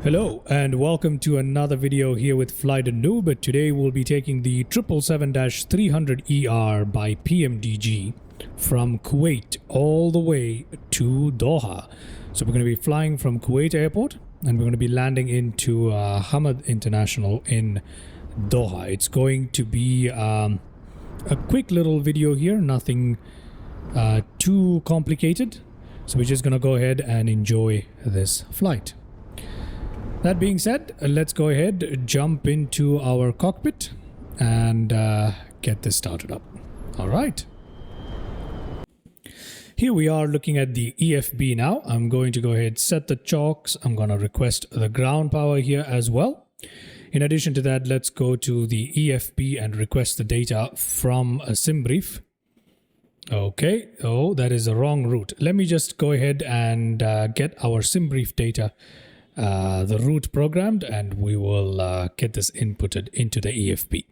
Hello and welcome to another video here with Flight Noob. But today we'll be taking the 777-300ER by PMDG from Kuwait all the way to Doha. So we're going to be flying from Kuwait airport and we're going to be landing into Hamad International in Doha. It's going to be a quick little video here, nothing too complicated. So we're just going to go ahead and enjoy this flight. That being said, let's go ahead, jump into our cockpit and get this started up. All right. Here we are looking at the EFB now. I'm going to go ahead, set the chocks. I'm going to request the ground power here as well. In addition to that, let's go to the EFB and request the data from a sim brief. Okay. Oh, that is the wrong route. Let me just go ahead and get our sim brief data, the route programmed, and we will get this inputted into the EFB.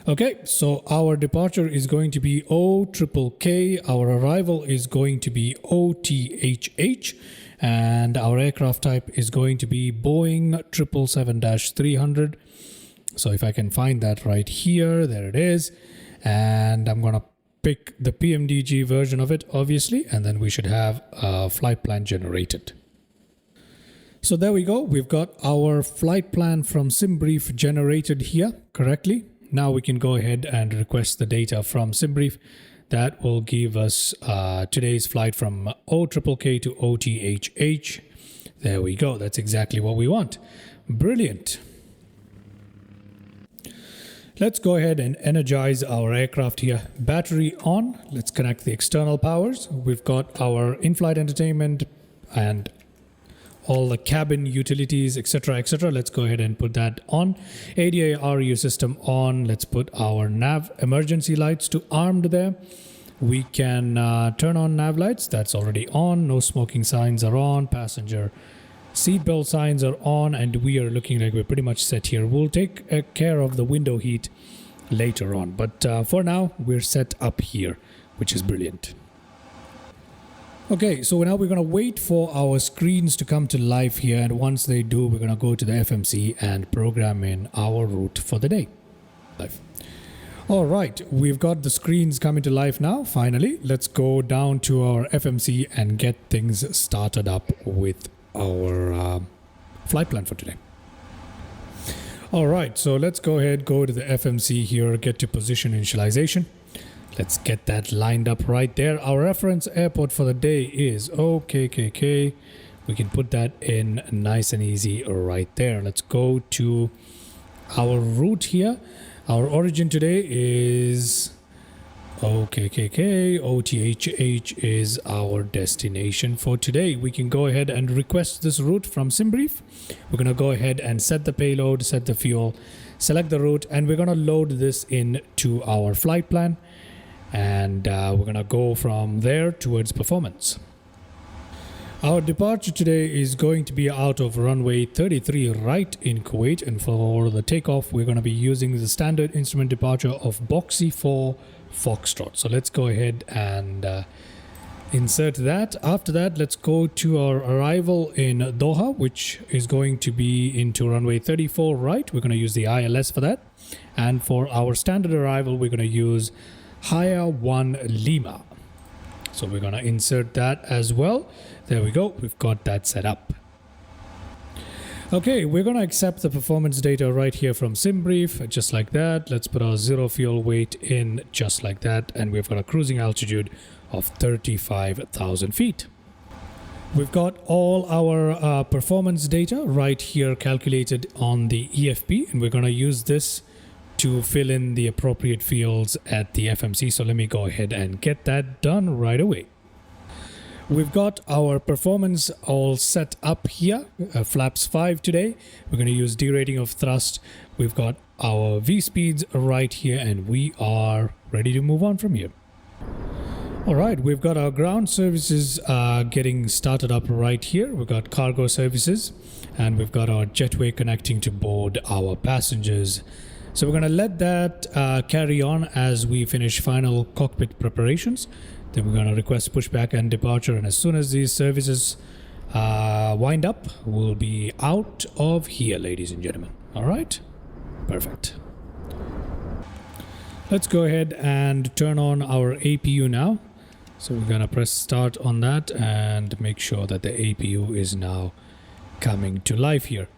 Okay, so our departure is going to be OKKK, our arrival is going to be OTHH, and our aircraft type is going to be Boeing 777-300. So if I can find that right here, there it is, and I'm gonna pick the PMDG version of it, obviously, and then we should have a flight plan generated. So there we go. We've got our flight plan from SimBrief generated here correctly. Now we can go ahead and request the data from SimBrief. That will give us today's flight from OKKK to OTHH. There we go. That's exactly what we want. Brilliant. Let's go ahead and energize our aircraft here. Battery on. Let's connect the external powers. We've got our in-flight entertainment and all the cabin utilities, etc, etc. Let's go ahead and put that on. ADA RU system on. Let's put our nav emergency lights to armed there. We can turn on nav lights. That's already on. No smoking signs are on. Passenger seatbelt signs are on, and we are looking like we're pretty much set here. We'll take care of the window heat later on, but for now we're set up here, which is brilliant. Okay, so now we're going to wait for our screens to come to life here, and once they do, we're going to go to the FMC and program in our route for the day. All right, we've got the screens coming to life now, finally. Let's go down to our FMC and get things started up with our flight plan for today. All right, so let's go ahead, go to the FMC here, get to position initialization. Let's get that lined up right there. Our reference airport for the day is OKKK. We can put that in nice and easy right there. Let's go to our route here. Our origin today is OKKK. OTHH is our destination for today. We can go ahead and request this route from SimBrief. We're going to go ahead and set the payload, set the fuel, select the route, and we're going to load this into our flight plan. And we're going to go from there towards performance. Our departure today is going to be out of runway 33 right in Kuwait, and for the takeoff we're going to be using the standard instrument departure of Boxy 4 Foxtrot. So let's go ahead and insert that. After that, let's go to our arrival in Doha, which is going to be into runway 34 right. We're going to use the ILS for that, and for our standard arrival we're going to use Haya 1 Lima. So we're going to insert that as well. There we go. We've got that set up. Okay, we're going to accept the performance data right here from SimBrief, just like that. Let's put our zero fuel weight in just like that. And we've got a cruising altitude of 35,000 feet. We've got all our performance data right here calculated on the EFB, and we're going to use this to fill in the appropriate fields at the FMC. So let me go ahead and get that done right away. We've got our performance all set up here, flaps 5 today. We're going to use derating of thrust. We've got our V speeds right here, and we are ready to move on from here. All right, we've got our ground services getting started up right here. We've got cargo services, and we've got our jetway connecting to board our passengers. So we're going to let that carry on as we finish final cockpit preparations. Then we're going to request pushback and departure, and as soon as these services wind up, we'll be out of here, ladies and gentlemen. All right, perfect. Let's go ahead and turn on our APU now. So we're gonna press start on that and make sure that the APU is now coming to life here.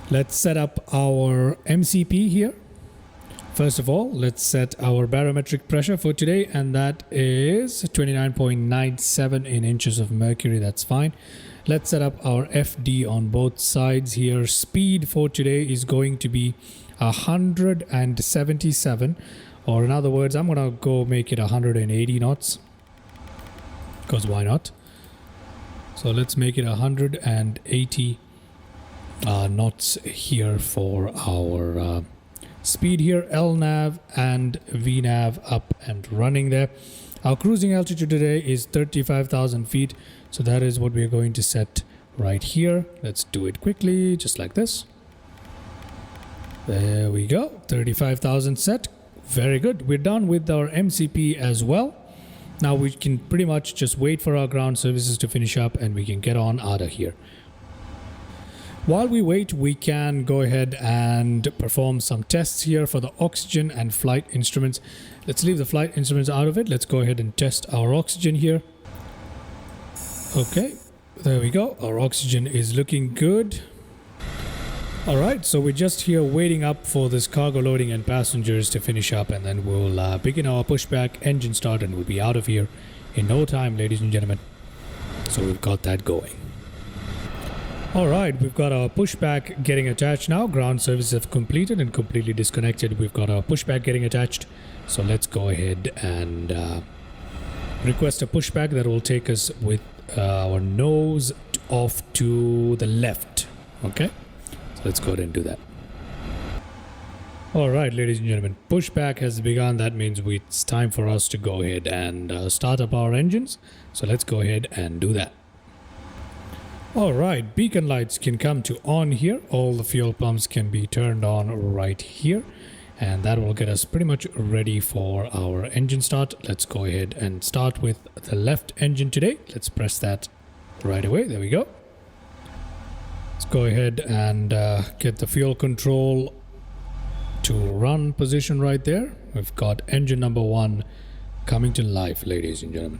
Let's set up our MCP here. First of all, let's set our barometric pressure for today, and that is 29.97 in inches of mercury. That's fine. Let's set up our FD on both sides here. Speed for today is going to be 177, or in other words, I'm gonna go make it 180 knots, because why not? So let's make it 180 knots here for our speed here. LNAV and VNAV up and running there. Our cruising altitude today is 35,000 feet, so that is what we're going to set right here. Let's do it quickly, just like this. There we go, 35,000 set. Very good. We're done with our MCP as well. Now we can pretty much just wait for our ground services to finish up and we can get on out of here. While we wait, we can go ahead and perform some tests here for the oxygen and flight instruments. Let's leave the flight instruments out of it. Let's go ahead and test our oxygen here. Okay, there we go. Our oxygen is looking good. All right, so we're just here waiting up for this cargo loading and passengers to finish up, and then we'll begin our pushback, engine start, and we'll be out of here in no time, ladies and gentlemen. So we've got that going. All right, we've got our pushback getting attached now. Ground services have completed and completely disconnected. We've got our pushback getting attached. So let's go ahead and request a pushback that will take us with our nose off to the left. Okay, so let's go ahead and do that. All right, ladies and gentlemen, pushback has begun. That means it's time for us to go ahead and start up our engines. So let's go ahead and do that. All right, beacon lights can come to on here. All the fuel pumps can be turned on right here, and that will get us pretty much ready for our engine start. Let's go ahead and start with the left engine today. Let's press that right away. There we go. Let's go ahead and get the fuel control to run position right there. We've got engine number 1 coming to life, ladies and gentlemen.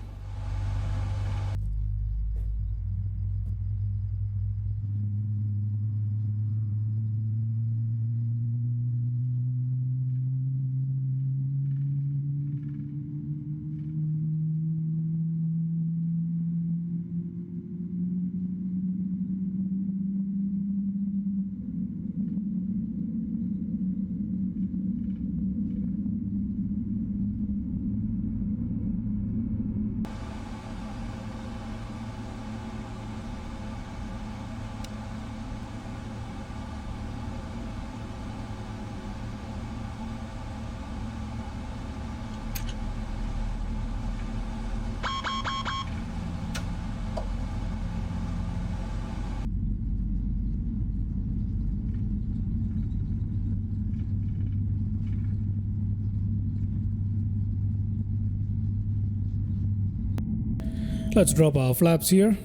Let's drop our flaps here.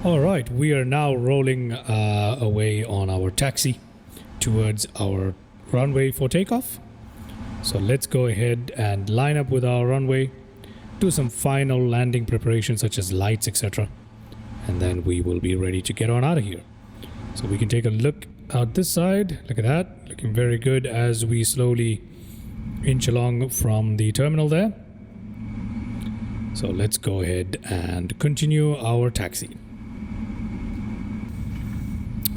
All right, we are now rolling away on our taxi towards our runway for takeoff. So let's go ahead and line up with our runway, do some final landing preparations such as lights, etc. And then we will be ready to get on out of here. So we can take a look out this side. Look at that, looking very good as we slowly inch along from the terminal there. So let's go ahead and continue our taxi.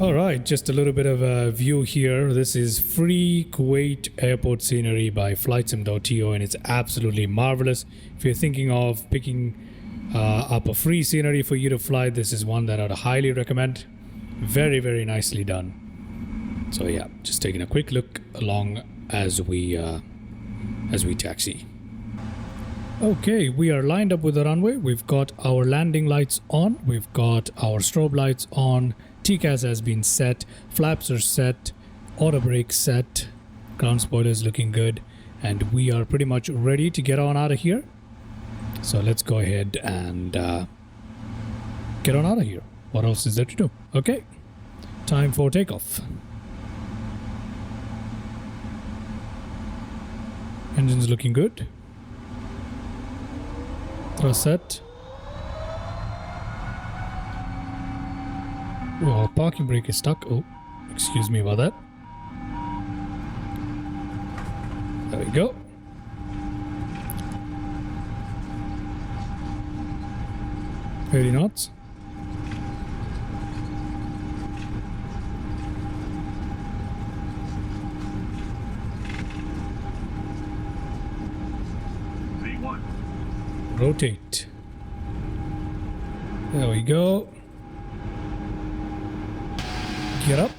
All right, just a little bit of a view here. This is free Kuwait airport scenery by flightsim.to, and it's absolutely marvelous. If you're thinking of picking up a free scenery for you to fly, this is one that I'd highly recommend. Very, very nicely done. So yeah, just taking a quick look along as we taxi. Okay, we are lined up with the runway. We've got our landing lights on. We've got our strobe lights on. TCAS has been set. Flaps are set. Auto brake set. Ground spoiler is looking good. And we are pretty much ready to get on out of here. So let's go ahead and get on out of here. What else is there to do? Okay, time for takeoff. Engine's looking good. Thrust set. Oh, parking brake is stuck. Oh, excuse me about that. There we go. Very knots. Rotate. There we go. Get up.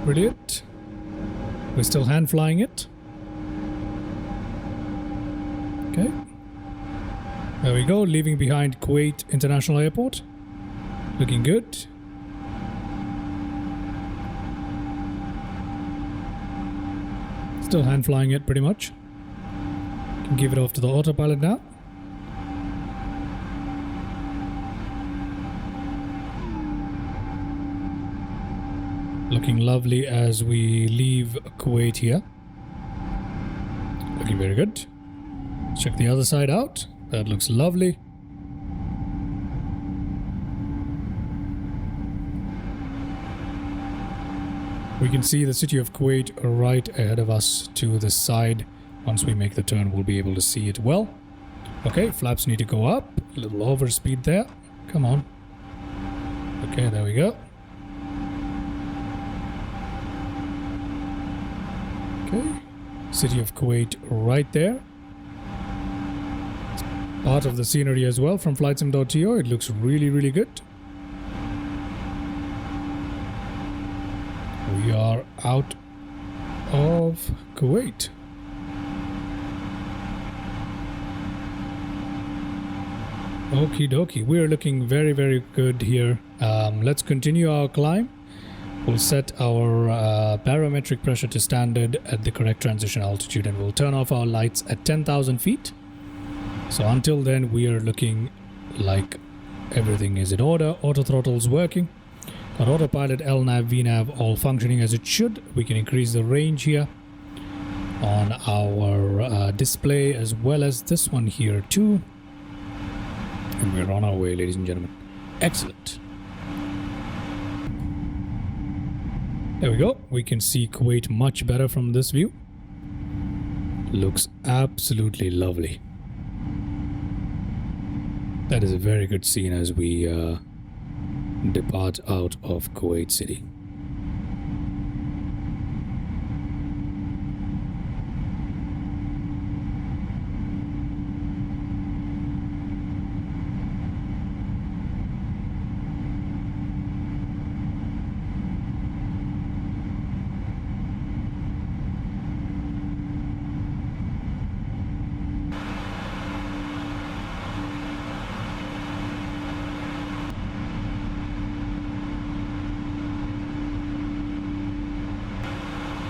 Brilliant. We're still hand flying it. Okay. There we go. Leaving behind Kuwait International Airport. Looking good. Still hand flying it pretty much. Can give it off to the autopilot now. Looking lovely as we leave Kuwait here. Looking very good. Check the other side out. That looks lovely. We can see the city of Kuwait right ahead of us to the side. Once we make the turn, we'll be able to see it well. Okay, flaps need to go up. A little overspeed there. Come on. Okay, there we go. Okay, city of Kuwait right there. It's part of the scenery as well from flightsim.to. It looks really, really good. We are out of Kuwait. Okie dokie. We're looking very, very good here. Let's continue our climb. We'll set our barometric pressure to standard at the correct transition altitude, and we'll turn off our lights at 10,000 feet. So until then, we are looking like everything is in order. Auto throttle's working. Got autopilot, LNAV, VNAV all functioning as it should. We can increase the range here on our display as well as this one here too. And we're on our way, ladies and gentlemen. Excellent. There we go. We can see Kuwait much better from this view. Looks absolutely lovely. That is a very good scene as we depart out of Kuwait City.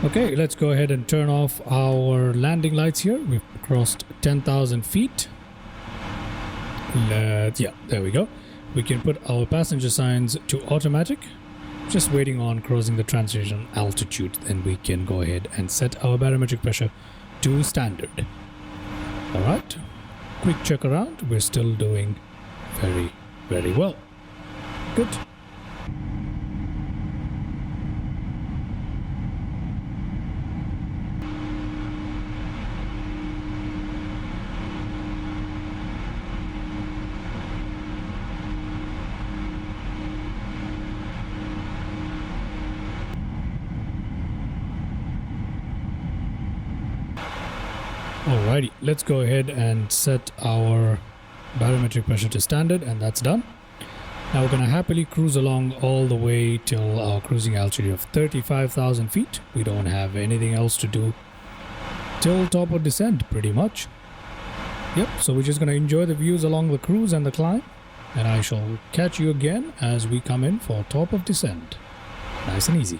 Okay, let's go ahead and turn off our landing lights here. We've crossed 10,000 feet. Yeah, there we go. We can put our passenger signs to automatic. Just waiting on crossing the transition altitude. Then we can go ahead and set our barometric pressure to standard. Alright, quick check around. We're still doing very, very well. Good. Alrighty, let's go ahead and set our barometric pressure to standard, and that's done. Now we're going to happily cruise along all the way till our cruising altitude of 35,000 feet. We don't have anything else to do till top of descent, pretty much. Yep, so we're just going to enjoy the views along the cruise and the climb. And I shall catch you again as we come in for top of descent. Nice and easy.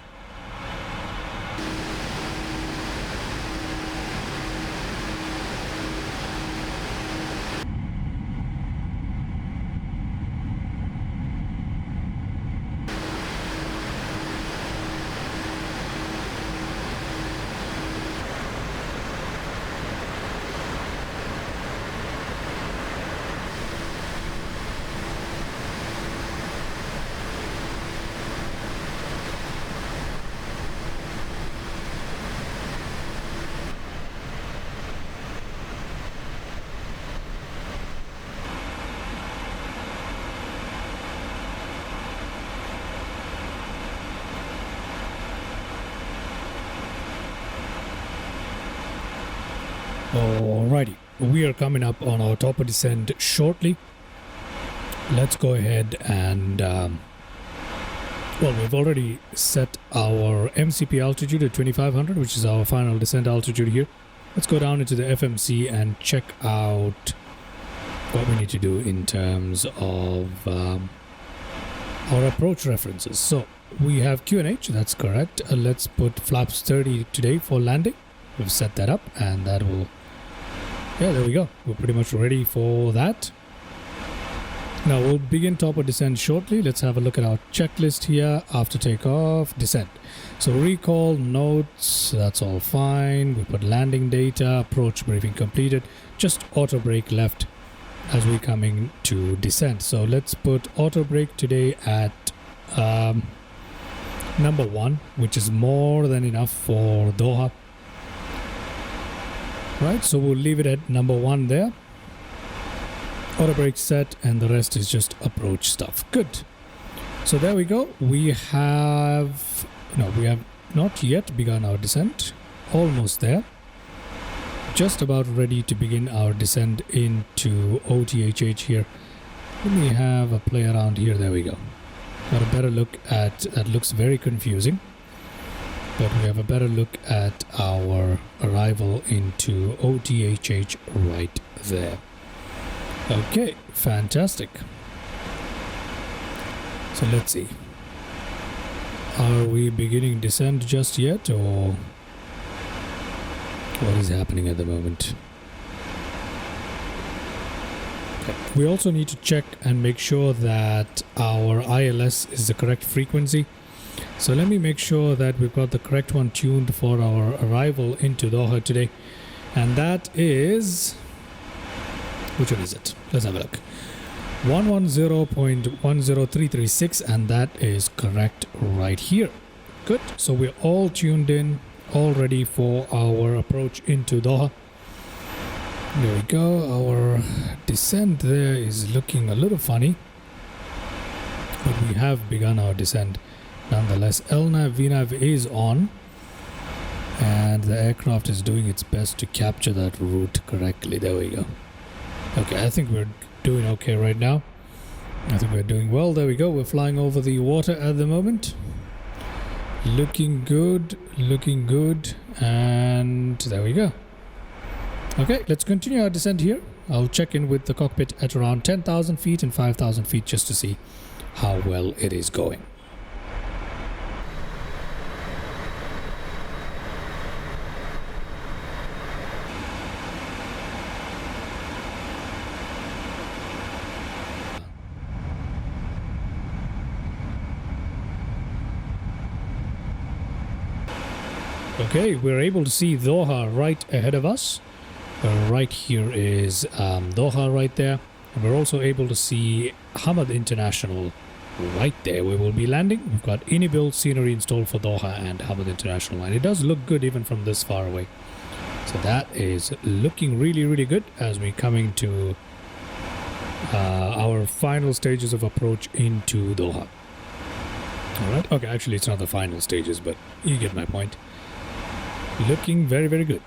Alrighty, we are coming up on our top of descent shortly. Let's go ahead and well, we've already set our MCP altitude at 2500, which is our final descent altitude here. Let's go down into the FMC and check out what we need to do in terms of our approach references. So we have QNH, that's correct. Let's put flaps 30 today for landing. We've set that up, and that will, yeah, there we go. We're pretty much ready for that. Now we'll begin top of descent shortly. Let's have a look at our checklist here. After takeoff, descent. So recall, notes, that's all fine. We put landing data, approach briefing completed. Just auto brake left as we coming to descent. So let's put auto brake today at number 1, which is more than enough for Doha. Right, so we'll leave it at number 1 there. Auto brake set, and the rest is just approach stuff. Good. So there we go. We have not yet begun our descent. Almost there. Just about ready to begin our descent into OTHH here. Let me have a play around here. There we go. Got a better look at, that looks very confusing. But we have a better look at our arrival into OTHH right there. Okay, fantastic. So let's see. Are we beginning descent just yet, or what is happening at the moment? Okay. We also need to check and make sure that our ILS is the correct frequency. So let me make sure that we've got the correct one tuned for our arrival into Doha today. And that is... which one is it? Let's have a look. 110.10336, and that is correct right here. Good. So we're all tuned in, all ready for our approach into Doha. There we go. Our descent there is looking a little funny, but we have begun our descent. Nonetheless, LNAV, VNAV is on, and the aircraft is doing its best to capture that route correctly. There we go. Okay, I think we're doing okay right now. I think we're doing well. There we go. We're flying over the water at the moment. Looking good, and there we go. Okay, let's continue our descent here. I'll check in with the cockpit at around 10,000 feet and 5,000 feet just to see how well it is going. Okay, we're able to see Doha right ahead of us. Right here is Doha right there. And we're also able to see Hamad International right there where we'll be landing. We've got Inibuilds scenery installed for Doha and Hamad International. And it does look good even from this far away. So that is looking really good as we're coming to our final stages of approach into Doha. Alright, okay, actually it's not the final stages, but you get my point. Looking very good.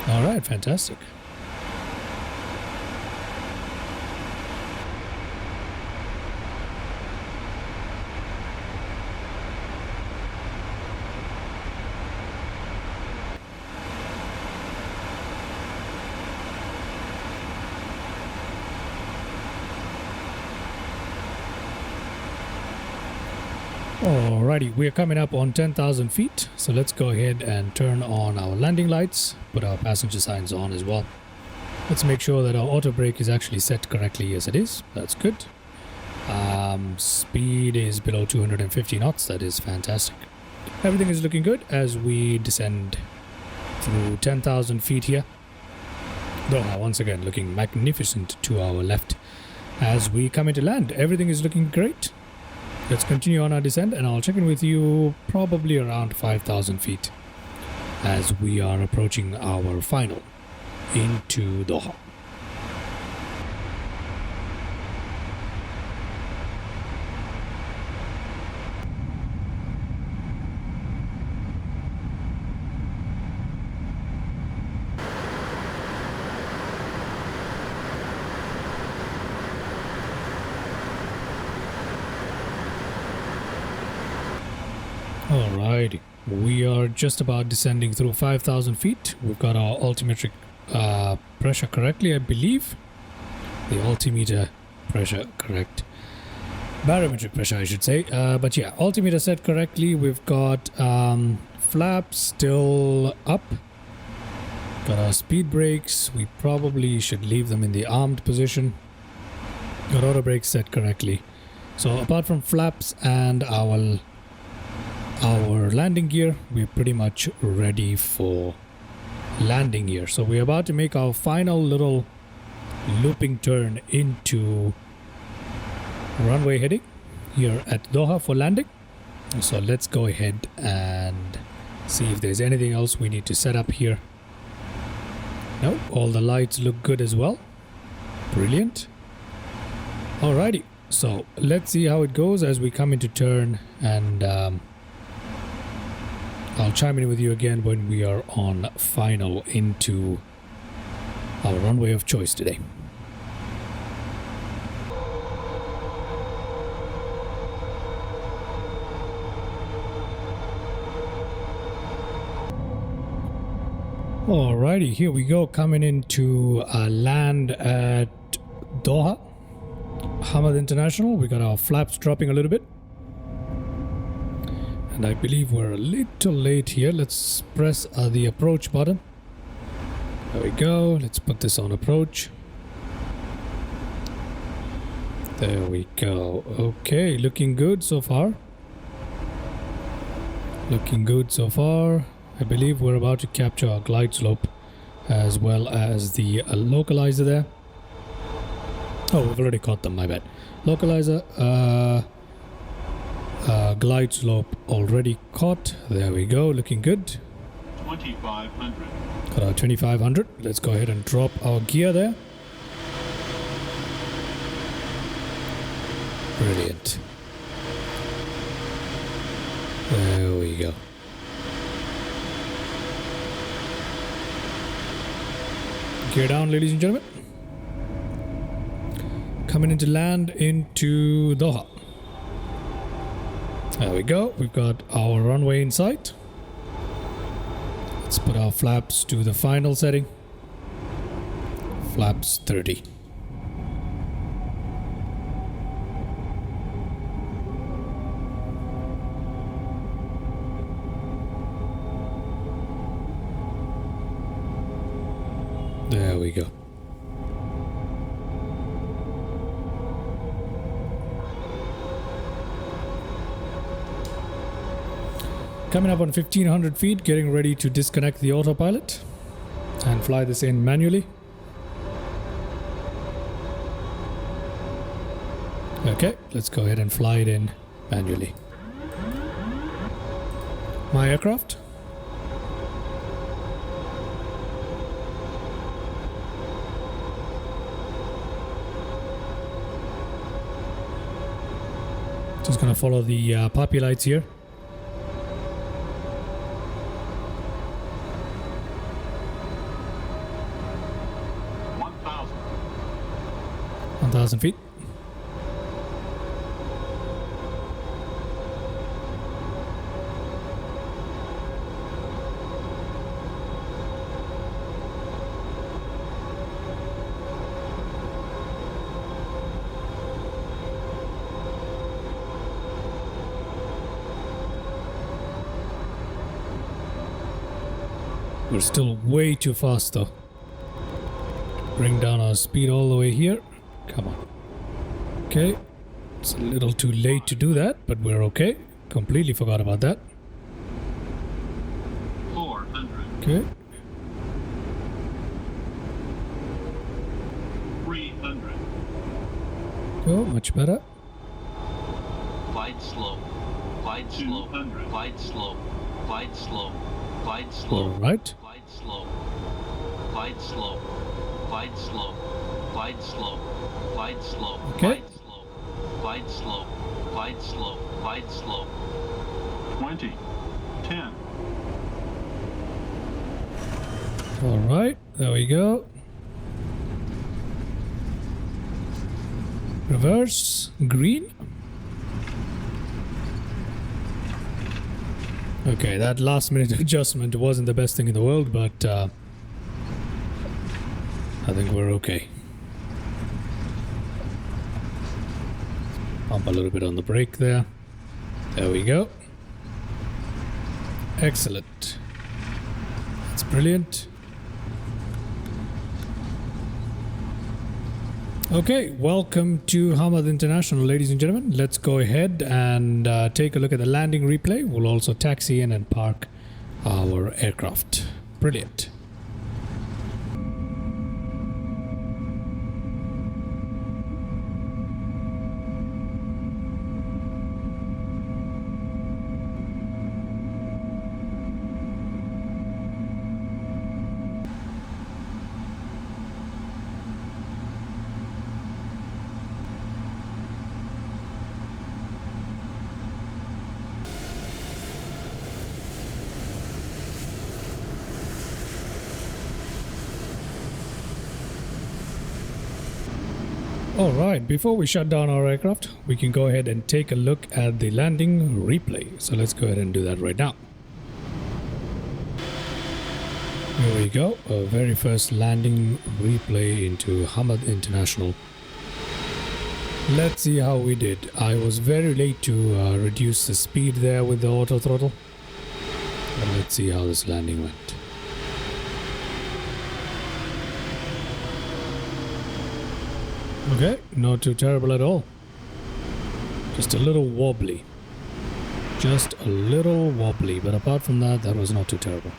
Alright, fantastic. Alrighty, we're coming up on 10,000 feet, so let's go ahead and turn on our landing lights, put our passenger signs on as well. Let's make sure that our auto brake is actually set correctly. As it is. That's good. Speed is below 250 knots. That is fantastic. Everything is looking good as we descend through 10,000 feet here. Doha once again looking magnificent to our left as we come into land. Everything is looking great. Let's continue on our descent and I'll check in with you probably around 5,000 feet as we are approaching our final into Doha. Alrighty, we are just about descending through 5,000 feet. We've got our altimetric pressure correctly, I believe. The altimeter pressure correct. Barometric pressure, I should say. But yeah, altimeter set correctly. We've got flaps still up. Got our speed brakes. We probably should leave them in the armed position. Got auto brakes set correctly. So apart from flaps and our landing gear, we're pretty much ready for landing here. So we're about to make our final little looping turn into runway heading here at Doha for landing. So let's go ahead and see if there's anything else we need to set up here. No, all the lights look good as well. Brilliant. Alrighty, so let's see how it goes as we come into turn, and I'll chime in with you again when we are on final into our runway of choice today. Alrighty, here we go, coming into land at Doha, Hamad International. We got our flaps dropping a little bit. And I believe we're a little late here. Let's press the approach button. There we go. Let's put this on approach. There we go. Okay, looking good so far. Looking good so far. I believe we're about to capture our glide slope as well as the localizer there. Oh, we've already caught them, my bad. Localizer, glide slope already caught. There we go, looking good. 2500. Got our 2500. Let's go ahead and drop our gear there. Brilliant. There we go. Gear down, ladies and gentlemen. Coming into land into Doha. There we go. We've got our runway in sight. Let's put our flaps to the final setting. Flaps 30. There we go. Coming up on 1500 feet, getting ready to disconnect the autopilot and fly this in manually. Okay, let's go ahead and fly it in manually. My aircraft. Just gonna follow the poppy lights here. One thousand feet. We're still way too fast though. Bring down our speed all the way here. Come on. Okay. It's a little too late to do that, but we're okay. Completely forgot about that. 400. Okay. 300. Go, much better. Glide slow. Glide slow. 200. Glide slow. Glide slow. Glide All slow. right. Glide slow. Glide slow. Glide slow. Glide slow. Glide slow. Okay. Glide slow. Glide slow. Glide slow. 20. 10. All right. There we go. Reverse. Green. Okay, that last minute adjustment wasn't the best thing in the world, but I think we're okay. Pump a little bit on the brake there. There we go. Excellent. That's brilliant. Okay, welcome to Hamad International, ladies and gentlemen. Let's go ahead and take a look at the landing replay. We'll also taxi in and park our aircraft. Brilliant. Alright, before we shut down our aircraft, we can go ahead and take a look at the landing replay. So let's go ahead and do that right now. Here we go, our very first landing replay into Hamad International. Let's see how we did. I was very late to reduce the speed there with the auto throttle. But let's see how this landing went. Okay, not too terrible at all. Just a little wobbly. Just a little wobbly, but apart from that, that was not too terrible.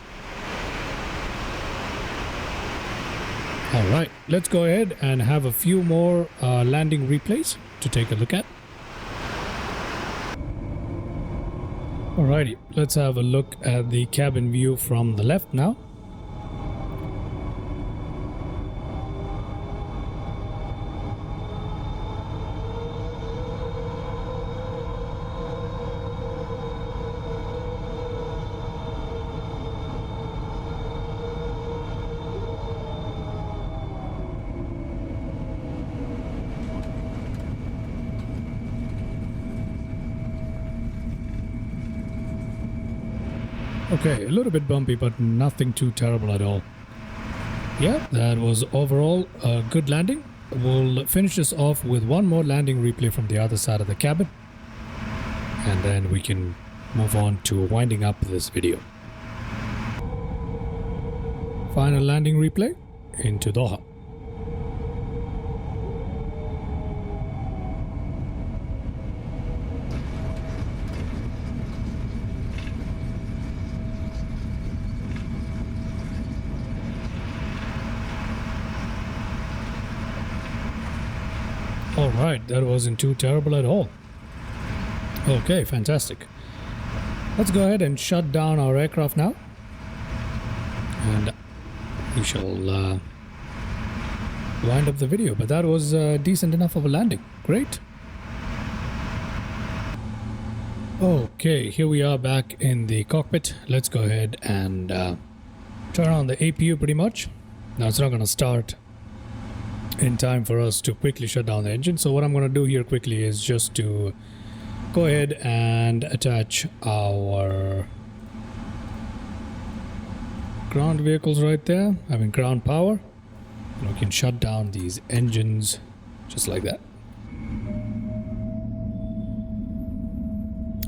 Alright, let's go ahead and have a few more landing replays to take a look at. Alrighty, let's have a look at the cabin view from the left now. Okay, a little bit bumpy, but nothing too terrible at all. Yeah, that was overall a good landing. We'll finish this off with one more landing replay from the other side of the cabin. And then we can move on to winding up this video. Final landing replay into Doha. Alright, that wasn't too terrible at all. Okay, fantastic. Let's go ahead and shut down our aircraft now. And we shall wind up the video. But that was decent enough of a landing. Great. Okay, here we are back in the cockpit. Let's go ahead and turn on the APU pretty much. Now it's not going to start in time for us to quickly shut down the engine. So what I'm going to do here quickly is just to go ahead and attach our ground vehicles right there, having ground power, and we can shut down these engines just like that.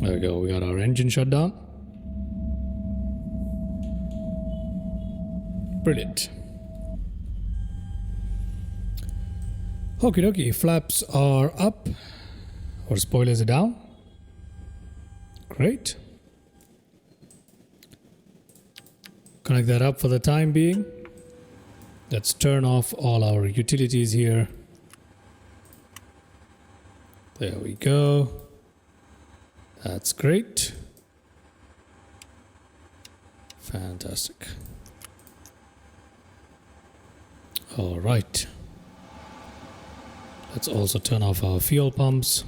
There we go, we got our engine shut down. Brilliant. Okie dokie, flaps are up. Or spoilers are down. Great. Connect that up for the time being. Let's turn off all our utilities here. There we go. That's great. Fantastic. All right. Let's also turn off our fuel pumps.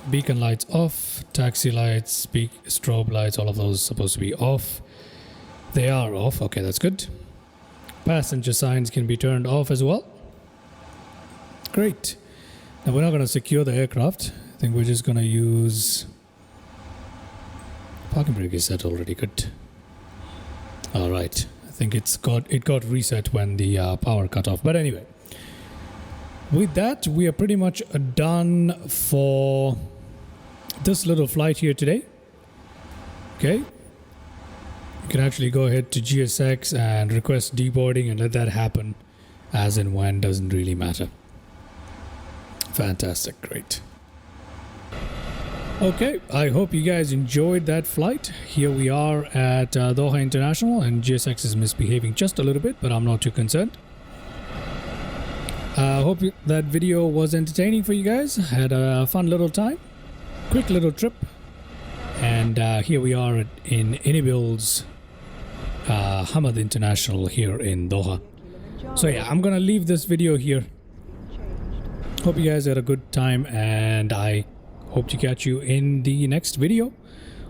Beacon lights off. Taxi lights, strobe lights, all of those are supposed to be off. They are off. Okay, that's good. Passenger signs can be turned off as well. Great. Now we're not going to secure the aircraft. I think we're just going to use... Parking brake is set already. Good. All right. I think it got reset when the power cut off. But anyway, with that, we are pretty much done for this little flight here today. Okay. You can actually go ahead to GSX and request deboarding and let that happen as and when, doesn't really matter. Fantastic, great. Okay, I hope you guys enjoyed that flight. Here we are at Doha International, and GSX is misbehaving just a little bit, but I'm not too concerned. I hope that video was entertaining for you guys. Had a fun little time, quick little trip, and here we are in Inibuilds Hamad International here in Doha. So yeah, I'm gonna leave this video here. Hope you guys had a good time, and I hope to catch you in the next video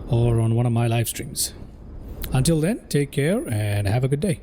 or on one of my live streams. Until then, take care and have a good day.